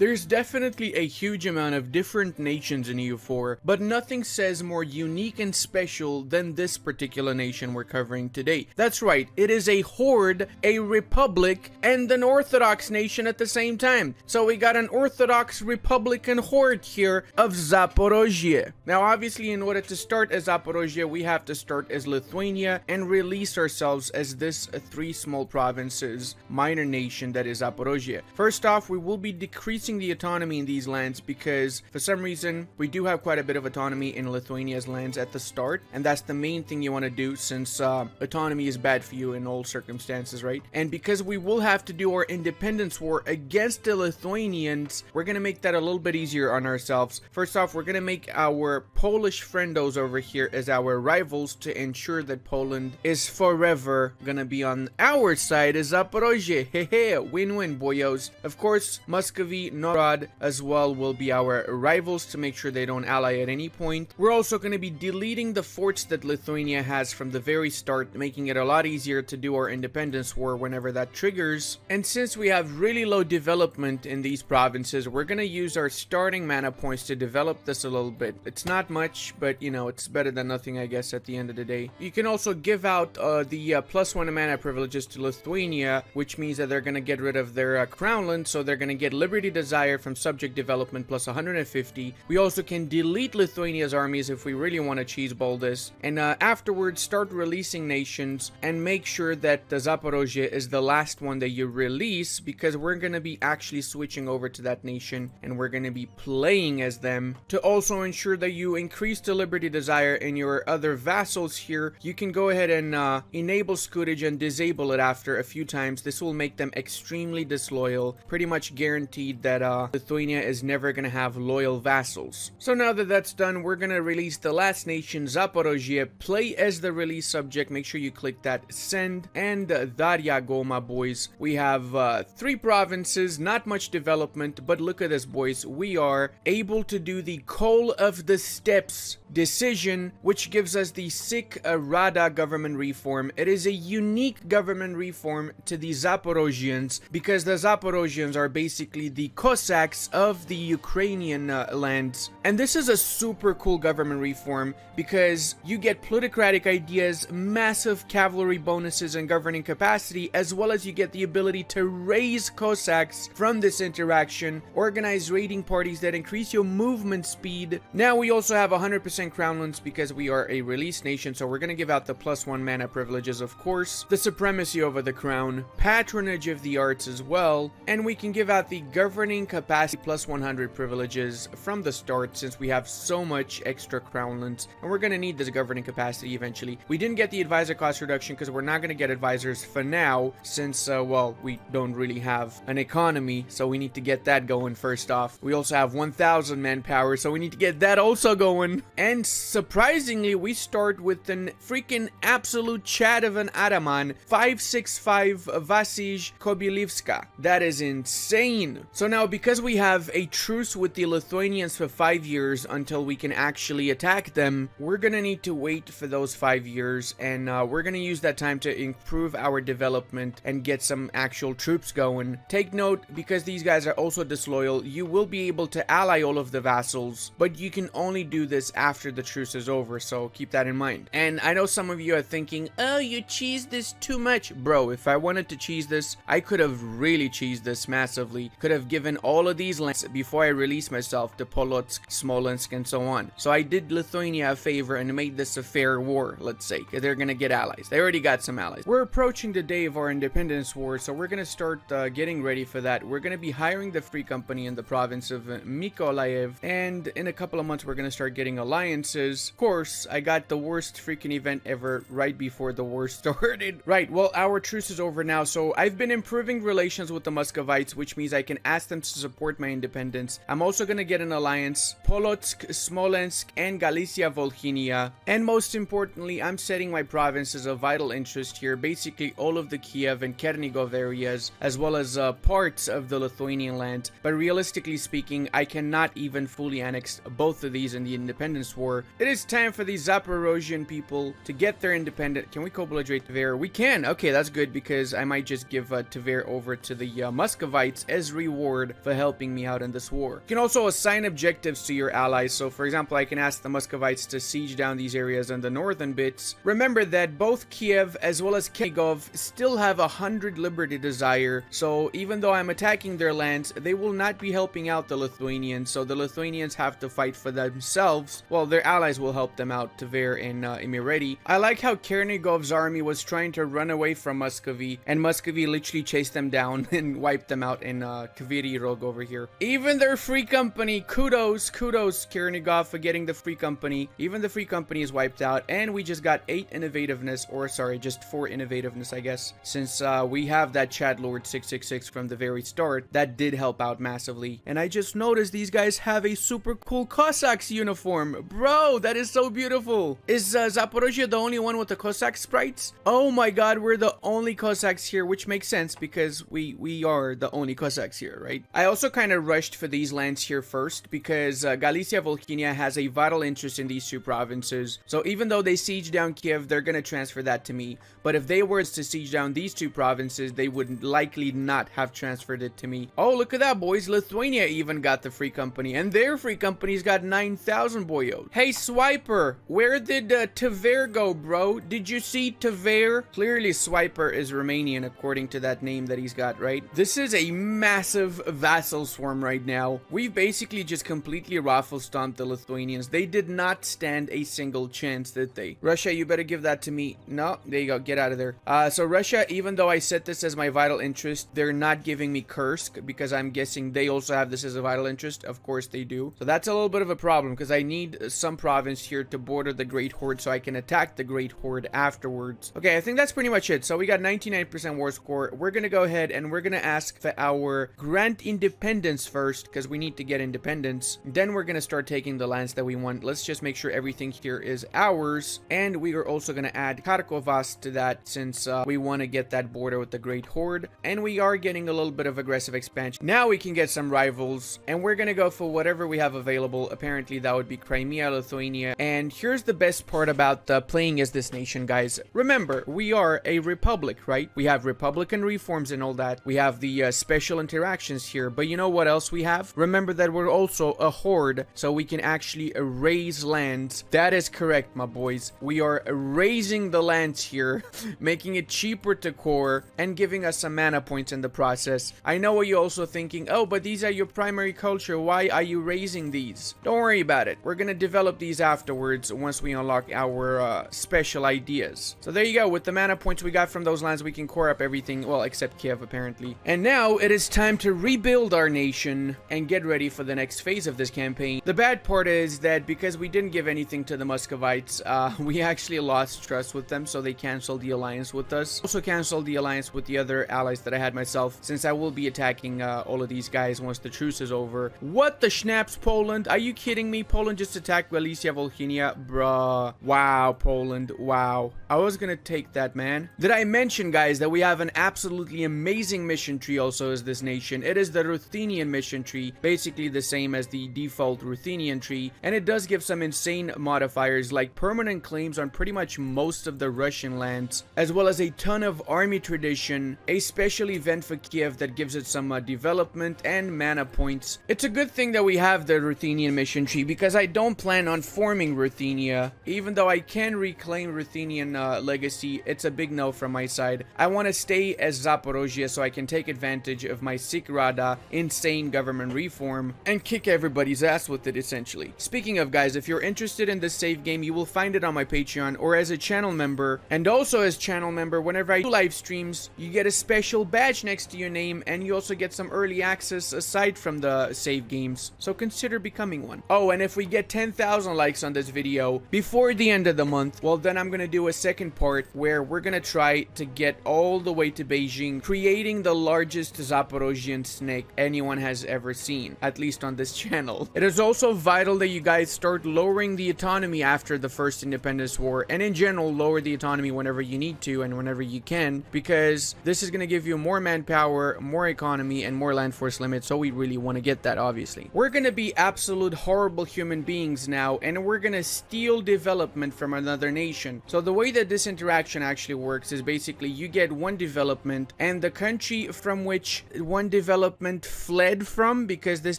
There's definitely a huge amount of different nations in EU4, but nothing says more unique and special than this particular nation we're covering today. That's right, it is a horde, a republic, and an Orthodox nation at the same time. So we got an Orthodox Republican horde here of Zaporozhie. Now obviously in order to start as Zaporozhie, we have to start as Lithuania and release ourselves as this three small provinces, minor nation that is Zaporozhie. First off, we will be decreasing the autonomy in these lands because for some reason we do have quite a bit of autonomy in Lithuania's lands at the start, and that's the main thing you want to do since autonomy is bad for you in all circumstances, right? And because we will have to do our independence war against the Lithuanians, we're gonna make that a little bit easier on ourselves. First off, we're gonna make our Polish friendos over here as our rivals to ensure that Poland is forever gonna be on our side as Zaporozhie. Hehe, win-win, boyos. Of course, Muscovy, Novgorod as well will be our rivals to make sure they don't ally at any point. We're also gonna be deleting the forts that Lithuania has from the very start, making it a lot easier to do our independence war whenever that triggers. And since we have really low development in these provinces, we're gonna use our starting mana points to develop this a little bit. It's not much, but you know, it's better than nothing, I guess, at the end of the day. You can also give out the +1 mana privileges to Lithuania, which means that they're gonna get rid of their crownland, so they're gonna get Liberty Desire from subject development plus 150. We also can delete Lithuania's armies if we really want to cheeseball this, and afterwards start releasing nations and make sure that the Zaporozhie is the last one that you release, because we're gonna be actually switching over to that nation and we're gonna be playing as them. To also ensure that you increase the Liberty Desire in your other vassals here, you can go ahead and enable scutage and disable it after a few times. This will make them extremely disloyal, pretty much guaranteed that Lithuania is never gonna have loyal vassals. So now that that's done, we're gonna release the last nation, Zaporozhie. Play as the release subject, make sure you click that send, and there ya go, my boys. We have 3 provinces, not much development, but look at this, boys. We are able to do the Call of the Steppes decision, which gives us the sick Rada government reform. It is a unique government reform to the Zaporozhians because the Zaporozhians are basically the Cossacks of the Ukrainian lands. And this is a super cool government reform because you get plutocratic ideas, massive cavalry bonuses and governing capacity, as well as you get the ability to raise Cossacks from this interaction, organize raiding parties that increase your movement speed. Now we also have 100% crownlands because we are a release nation, so we're going to give out the +1 mana privileges, of course, the supremacy over the crown, patronage of the arts as well, and we can give out the governing capacity +100 privileges from the start since we have so much extra crownlands, and we're going to need this governing capacity eventually. We didn't get the advisor cost reduction because we're not going to get advisors for now since, well, we don't really have an economy, so we need to get that going first off. We also have 1,000 manpower, so we need to get that also going. And surprisingly, we start with an freaking absolute chat of an Ataman, 565 Vasij Kobyliwska. That is insane. So now, because we have a truce with the Lithuanians for 5 years until we can actually attack them, we're gonna need to wait for those 5 years, and we're gonna use that time to improve our development and get some actual troops going. Take note, because these guys are also disloyal, you will be able to ally all of the vassals, but you can only do this after the truce is over, so keep that in mind. And I know some of you are thinking, oh, you cheesed this too much. Bro, if I wanted to cheese this, I could have really cheesed this massively. Could have given all of these lands before I released myself to Polotsk, Smolensk, and so on. So I did Lithuania a favor and made this a fair war, let's say. They're gonna get allies. They already got some allies. We're approaching the day of our independence war, so we're gonna start getting ready for that. We're gonna be hiring the Free Company in the province of Mykolaiv, and in a couple of months we're gonna start getting alliances. Of course, I got the worst freaking event ever right before the war started. Right, well, our truce is over now, so I've been improving relations with the Muscovites, which means I can ask them to support my independence. I'm also gonna get an alliance, Polotsk, Smolensk, and Galicia Volhynia. And most importantly, I'm setting my provinces of vital interest here, basically all of the Kiev and Chernigov areas, as well as parts of the Lithuanian land. But realistically speaking, I cannot even fully annex both of these in the independence war. It is time for the Zaporozhian people to get their independence. Can we co-belligerate Tver? We can. Okay, that's good, because I might just give Tver over to the Muscovites as reward reward for helping me out in this war. You can also assign objectives to your allies. So for example, I can ask the Muscovites to siege down these areas in the northern bits. Remember that both Kiev as well as Chernihiv still have 100 liberty desire, so even though I'm attacking their lands, they will not be helping out the Lithuanians, so the Lithuanians have to fight for themselves. Well, their allies will help them out, Tver and Imereti. I like how Chernihiv's army was trying to run away from Muscovy, and Muscovy literally chased them down and wiped them out in Kaviri Rog over here. Even their free company, kudos Chernihiv for getting the free company. Even the free company is wiped out, and we just got 8 innovativeness, or sorry, just 4 innovativeness, I guess, since we have that Chad Lord 666 from the very start. That did help out massively. And I just noticed these guys have a super cool Cossacks uniform. Bro, that is so beautiful. Is Zaporozhie the only one with the Cossack sprites? Oh my god, we're the only Cossacks here, which makes sense because we are the only Cossacks here, right? I also kind of rushed for these lands here first because Galicia Volhynia has a vital interest in these 2 provinces. So even though they siege down Kiev, they're gonna transfer that to me. But if they were to siege down these 2 provinces, they would likely not have transferred it to me. Oh, look at that, boys. Lithuania even got the free company, and their free company's got 9,000 boyos. Hey, Swiper, where did Tver go, bro? Did you see Tver? Clearly, Swiper is Romanian, according to that name that he's got, right? This is a massive vassal swarm right now. We've basically just completely raffle stomped the Lithuanians. They did not stand a single chance, did they? Russia, you better give that to me. No, there you go. Get out of there. So Russia, even though I set this as my vital interest, they're not giving me Kursk because I'm guessing they also have this as a vital interest. Of course they do. So that's a little bit of a problem because I need some province here to border the Great Horde so I can attack the Great Horde afterwards. Okay, I think that's pretty much it. So we got 99% war score. We're gonna go ahead and we're gonna ask for our grant independence first because we need to get independence. Then we're gonna start taking the lands that we want. Let's just make sure everything here is ours, and we are also gonna add Kharkovas to that since we want to get that border with the Great Horde, and we are getting a little bit of aggressive expansion. Now we can get some rivals, and we're gonna go for whatever we have available. Apparently that would be Crimea, Lithuania. And here's the best part about playing as this nation, guys. Remember, we are a republic, right? We have republican reforms and all that. We have the special interactions here, but you know what else we have? Remember that we're also a horde, so we can actually raise lands. That is correct, my boys. We are raising the lands here, making it cheaper to core and giving us some mana points in the process. I know what you're also thinking, oh, but these are your primary culture. Why are you raising these? Don't worry about it. We're gonna develop these afterwards once we unlock our special ideas. So there you go. With the mana points we got from those lands, we can core up everything, well, except Kiev apparently. And now it is time to rebuild our nation and get ready for the next phase of this campaign. The bad part is that because we didn't give anything to the Muscovites, we actually lost trust with them, so they canceled the alliance with us. Also canceled the alliance with the other allies that I had myself, since I will be attacking all of these guys once the truce is over. What the schnapps, Poland? Are you kidding me? Poland just attacked Galicia Volhynia? Bruh. Wow, Poland. Wow. I was gonna take that, man. Did I mention, guys, that we have an absolutely amazing mission tree also as this nation? It is the Ruthenian mission tree, basically the same as the default Ruthenian tree, and it does give some insane modifiers like permanent claims on pretty much most of the Russian lands, as well as a ton of army tradition, a special event for Kiev that gives it some development and mana points. It's a good thing that we have the Ruthenian mission tree because I don't plan on forming Ruthenia. Even though I can reclaim Ruthenian legacy, it's a big no from my side. I want to stay as Zaporozhie so I can take advantage of my Sikh Rada insane government reform and kick everybody's ass with it, essentially. Speaking of, guys, if you're interested in this save game, you will find it on my Patreon or as a channel member. And also as channel member, whenever I do live streams, you get a special badge next to your name, and you also get some early access aside from the save games. So consider becoming one. Oh, and if we get 10,000 likes on this video before the end of the month, well, then I'm gonna do a second part where we're gonna try to get all the way to Beijing, creating the largest Zaporozhian snake anyone has ever seen, at least on this channel. It is also vital that you guys start lowering the autonomy after the first independence war, and in general lower the autonomy whenever you need to and whenever you can, because this is going to give you more manpower, more economy, and more land force limits, so we really want to get that. Obviously we're going to be absolute horrible human beings now, and we're going to steal development from another nation. So the way that this interaction actually works is basically you get one development, and the country from which one development development fled from, because this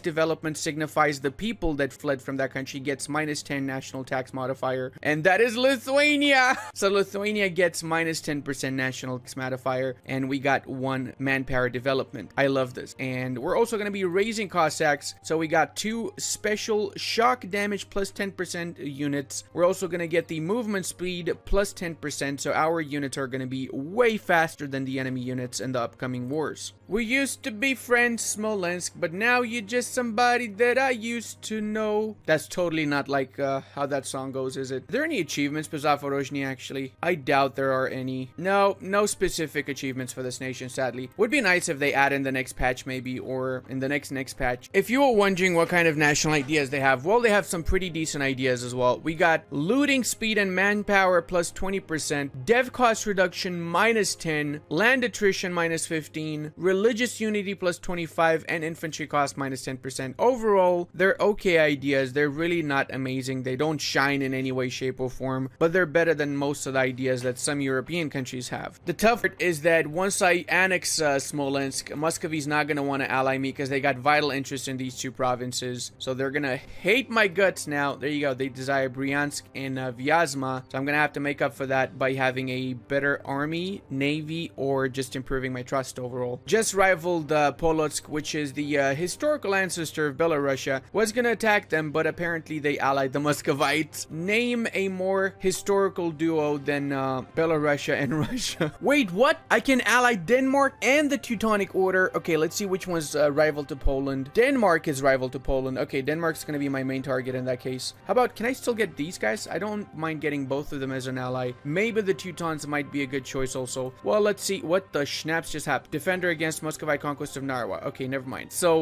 development signifies the people that fled from that country, gets -10 national tax modifier, and that is Lithuania. So Lithuania gets -10% national tax modifier, and we got 1 manpower development. I love this. And we're also going to be raising Cossacks, so we got 2 special shock damage plus 10% units. We're also going to get the movement speed plus 10%, so our units are going to be way faster than the enemy units in the upcoming wars. We used to be friends, Smolensk, but now you're just somebody that I used to know. That's totally not like how that song goes, is it? Are there any achievements for Zaporozhie, actually? I doubt there are any. No specific achievements for this nation, sadly. Would be nice if they add in the next patch, maybe, or in the next patch. If you were wondering what kind of national ideas they have, well, they have some pretty decent ideas as well. We got looting speed and manpower plus 20%, dev cost reduction -10, land attrition -15, religious unity plus 25, and infantry cost -10%. Overall, they're okay ideas. They're really not amazing. They don't shine in any way, shape, or form, but they're better than most of the ideas that some European countries have. The tough part is that once I annex Smolensk, Muscovy's not going to want to ally me because they got vital interest in these 2 provinces, so they're going to hate my guts now. There you go. They desire Bryansk and Vyazma, so I'm going to have to make up for that by having a better army, navy, or just improving my trust overall. Just rivaled Polotsk, which is the historical ancestor of Belarusia, was going to attack them, but apparently they allied the Muscovites. Name a more historical duo than Belarusia and Russia. Wait, what? I can ally Denmark and the Teutonic Order. Okay, let's see which one's rival to Poland. Denmark is rival to Poland. Okay, Denmark's going to be my main target in that case. How about, can I still get these guys? I don't mind getting both of them as an ally. Maybe the Teutons might be a good choice also. Well, let's see what the schnaps just happened. Defender against Muscovite conquest of Narwa. Okay, never mind. So,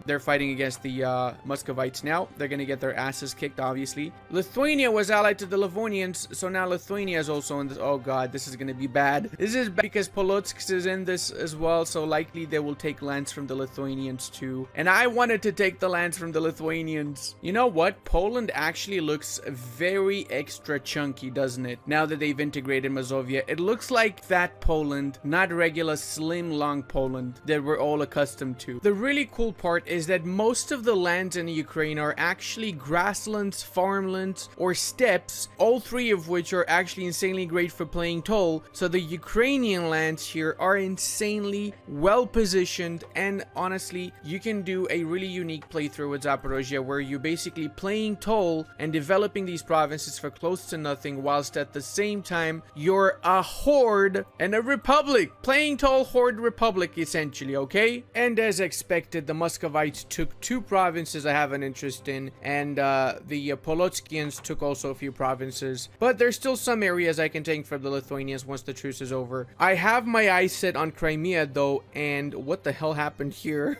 they're fighting against the Muscovites now. They're going to get their asses kicked, obviously. Lithuania was allied to the Livonians, so now Lithuania is also in this. Oh god, this is going to be bad. This is bad because Polotsk is in this as well, so likely they will take lands from the Lithuanians too. And I wanted to take the lands from the Lithuanians. You know what? Poland actually looks very extra chunky, doesn't it? Now that they've integrated Mazovia, it looks like fat Poland, not regular slim long Poland that we're all accustomed to. The really cool part is that most of the lands in Ukraine are actually grasslands, farmlands, or steppes, all 3 of which are actually insanely great for playing toll. So the Ukrainian lands here are insanely well positioned, and honestly, you can do a really unique playthrough with Zaporozhie where you're basically playing toll and developing these provinces for close to nothing, whilst at the same time you're a horde and a republic. Playing toll, horde, republic, essentially, okay? And as expected, the Muscovites took 2 provinces I have an interest in, and the Polotskians took also a few provinces, but there's still some areas I can take from the Lithuanians once the truce is over. I have my eyes set on Crimea though, and what the hell happened here?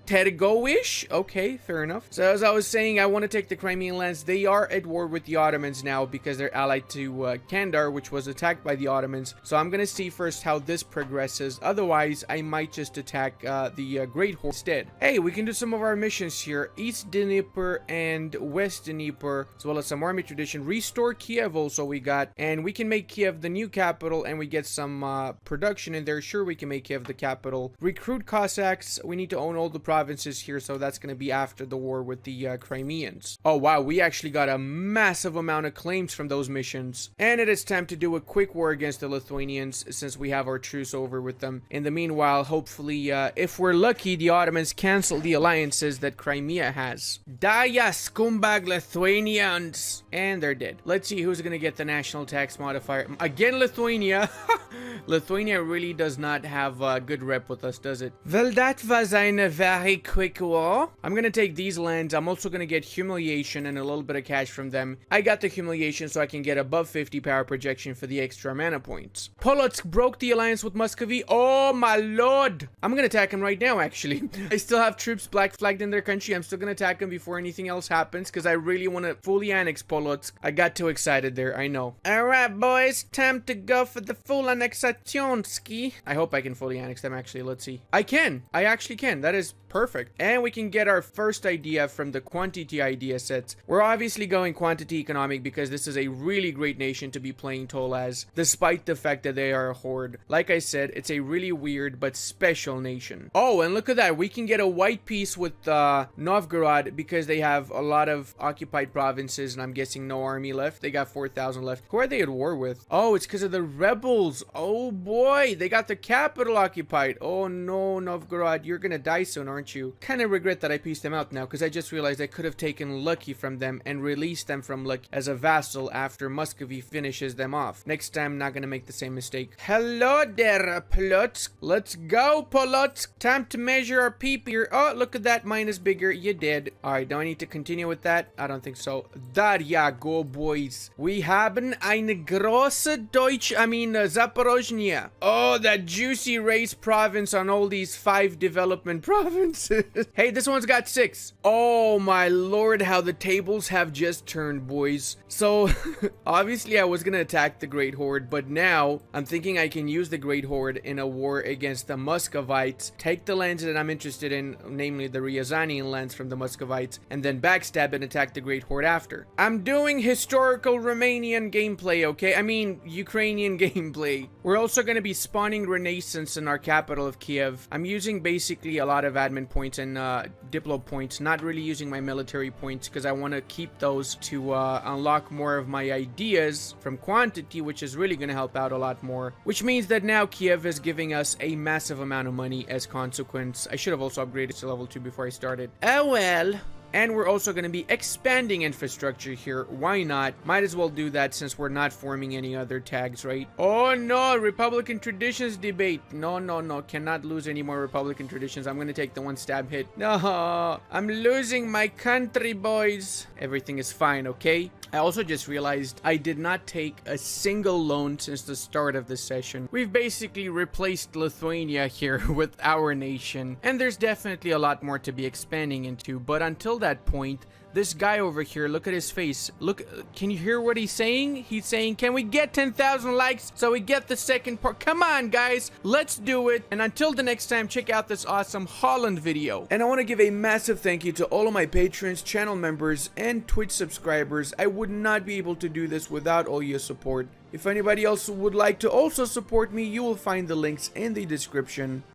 Tergo-ish? Okay, fair enough. So as I was saying, I want to take the Crimean lands. They are at war with the Ottomans now because they're allied to Kandar, which was attacked by the Ottomans. So I'm going to see first how this progresses. Otherwise, I might just attack the Great Horde instead. Hey, we can do some of our missions here. East Dnieper and West Dnieper, as well as some army tradition. Restore Kiev also we got, and we can make Kiev the new capital, and we get some production in there. Sure, we can make Kiev the capital. Recruit Cossacks. We need to own all the provinces here, so that's going to be after the war with the Crimeans. Oh wow, we actually got a massive amount of claims from those missions, and it is time to do a quick war against the Lithuanians since we have our truce over with them. In the meanwhile, hopefully, if we're lucky, the Ottomans cancel the alliances that Crimea has. Daya scumbag Lithuanians! And they're dead. Let's see who's gonna get the national tax modifier. Again, Lithuania. Lithuania really does not have a good rep with us, does it? Well, that was a very quick war. I'm gonna take these lands. I'm also gonna get humiliation and a little bit of cash from them. I got the humiliation so I can get above 50 power projection for the extra mana points. Polotsk broke the alliance with Muscovy. Oh my lord! I'm gonna attack him right now, actually. I still have troops black flagged in their country. I'm still gonna attack him before anything else happens because I really want to fully annex Polotsk. I got too excited there, I know. Alright boys, time to go for the full annexationski. I hope I can fully annex them, actually. Let's see. I can. I actually can. That is Perfect. And we can get our first idea from the quantity idea sets. We're obviously going quantity economic because this is a really great nation to be playing toll as, despite the fact that they are a horde. Like I said, it's a really weird but special nation. Oh, and look at that. We can get a white peace with Novgorod because they have a lot of occupied provinces and I'm guessing no army left. They got 4,000 left. Who are they at war with? Oh, it's because of the rebels. Oh boy, they got the capital occupied. Oh no, Novgorod, you're gonna die soon, aren't you? Kind of regret that I pieced them out now because I just realized I could have taken Lucky from them and released them from Lucky as a vassal after Muscovy finishes them off. Next time, not gonna make the same mistake. Hello there, Polotsk. Let's go, Polotsk. Time to measure our peep here. Oh, look at that. Mine is bigger. You did. Alright, do I need to continue with that? I don't think so. There ya go, boys. We haben eine große Zaporozhie. Oh, that juicy race province on all these 5 development provinces. Hey, this one's got 6. Oh my lord, how the tables have just turned, boys. So, obviously I was gonna attack the Great Horde, but now I'm thinking I can use the Great Horde in a war against the Muscovites, take the lands that I'm interested in, namely the Ryazanian lands from the Muscovites, and then backstab and attack the Great Horde after. I'm doing historical Romanian gameplay, okay? I mean, Ukrainian gameplay. We're also gonna be spawning Renaissance in our capital of Kiev. I'm using basically a lot of admin points and diplo points, not really using my military points because I want to keep those to unlock more of my ideas from quantity, which is really going to help out a lot more. Which means that now Kiev is giving us a massive amount of money as consequence. I should have also upgraded to level 2 before I started. Oh well. And we're also going to be expanding infrastructure here. Why not? Might as well do that since we're not forming any other tags, right? Oh no, Republican traditions debate. No, no, no. Cannot lose any more Republican traditions. I'm going to take the 1 stab hit. No, I'm losing my country, boys. Everything is fine, okay? I also just realized I did not take a single loan since the start of this session. We've basically replaced Lithuania here with our nation, and there's definitely a lot more to be expanding into, but until that point, this guy over here, look at his face. Look, can you hear what he's saying? He's saying, can we get 10,000 likes so we get the second part? Come on, guys, let's do it. And until the next time, check out this awesome Holland video. And I want to give a massive thank you to all of my patrons, channel members, and Twitch subscribers. I would not be able to do this without all your support. If anybody else would like to also support me, you will find the links in the description.